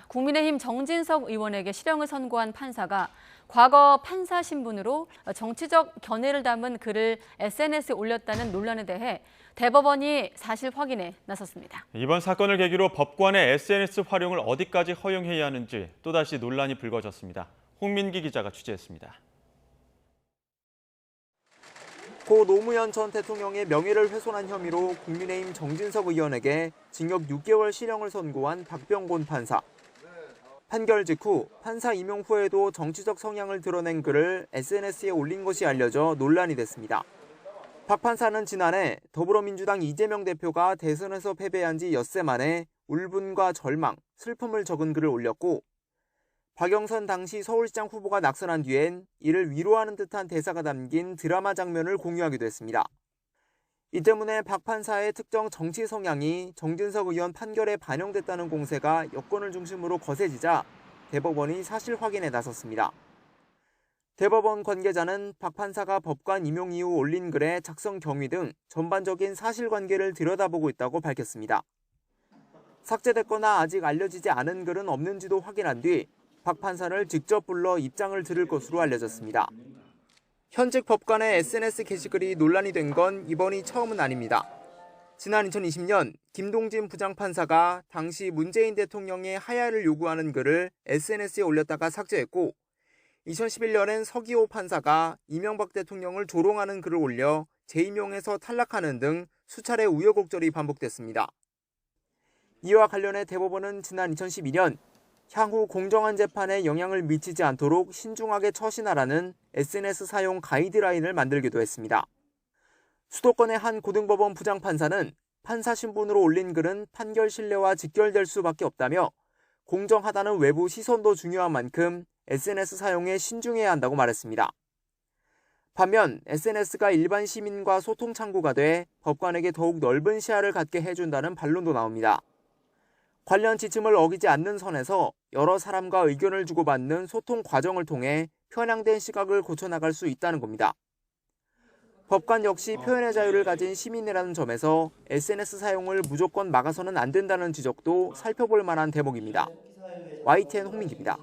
국민의힘 정진석 의원에게 실형을 선고한 판사가 과거 판사 신분으로 정치적 견해를 담은 글을 SNS에 올렸다는 논란에 대해 대법원이 사실 확인에 나섰습니다. 이번 사건을 계기로 법관의 SNS 활용을 어디까지 허용해야 하는지 또다시 논란이 불거졌습니다. 홍민기 기자가 취재했습니다. 고 노무현 전 대통령의 명예를 훼손한 혐의로 국민의힘 정진석 의원에게 징역 6개월 실형을 선고한 박병곤 판사. 판결 직후 판사 임용 후에도 정치적 성향을 드러낸 글을 SNS에 올린 것이 알려져 논란이 됐습니다. 박 판사는 지난해 더불어민주당 이재명 대표가 대선에서 패배한 지 엿새 만에 울분과 절망, 슬픔을 적은 글을 올렸고 박영선 당시 서울시장 후보가 낙선한 뒤엔 이를 위로하는 듯한 대사가 담긴 드라마 장면을 공유하기도 했습니다. 이 때문에 박 판사의 특정 정치 성향이 정진석 의원 판결에 반영됐다는 공세가 여권을 중심으로 거세지자 대법원이 사실 확인에 나섰습니다. 대법원 관계자는 박 판사가 법관 임용 이후 올린 글의 작성 경위 등 전반적인 사실관계를 들여다보고 있다고 밝혔습니다. 삭제됐거나 아직 알려지지 않은 글은 없는지도 확인한 뒤 박 판사를 직접 불러 입장을 들을 것으로 알려졌습니다. 현직 법관의 SNS 게시글이 논란이 된 건 이번이 처음은 아닙니다. 지난 2020년 김동진 부장판사가 당시 문재인 대통령의 하야를 요구하는 글을 SNS에 올렸다가 삭제했고 2011년엔 서기호 판사가 이명박 대통령을 조롱하는 글을 올려 재임용에서 탈락하는 등 수차례 우여곡절이 반복됐습니다. 이와 관련해 대법원은 지난 2012년 향후 공정한 재판에 영향을 미치지 않도록 신중하게 처신하라는 SNS 사용 가이드라인을 만들기도 했습니다. 수도권의 한 고등법원 부장판사는 판사 신분으로 올린 글은 판결 신뢰와 직결될 수밖에 없다며 공정하다는 외부 시선도 중요한 만큼 SNS 사용에 신중해야 한다고 말했습니다. 반면 SNS가 일반 시민과 소통 창구가 돼 법관에게 더욱 넓은 시야를 갖게 해준다는 반론도 나옵니다. 관련 지침을 어기지 않는 선에서 여러 사람과 의견을 주고받는 소통 과정을 통해 편향된 시각을 고쳐나갈 수 있다는 겁니다. 법관 역시 표현의 자유를 가진 시민이라는 점에서 SNS 사용을 무조건 막아서는 안 된다는 지적도 살펴볼 만한 대목입니다. YTN 홍민기입니다.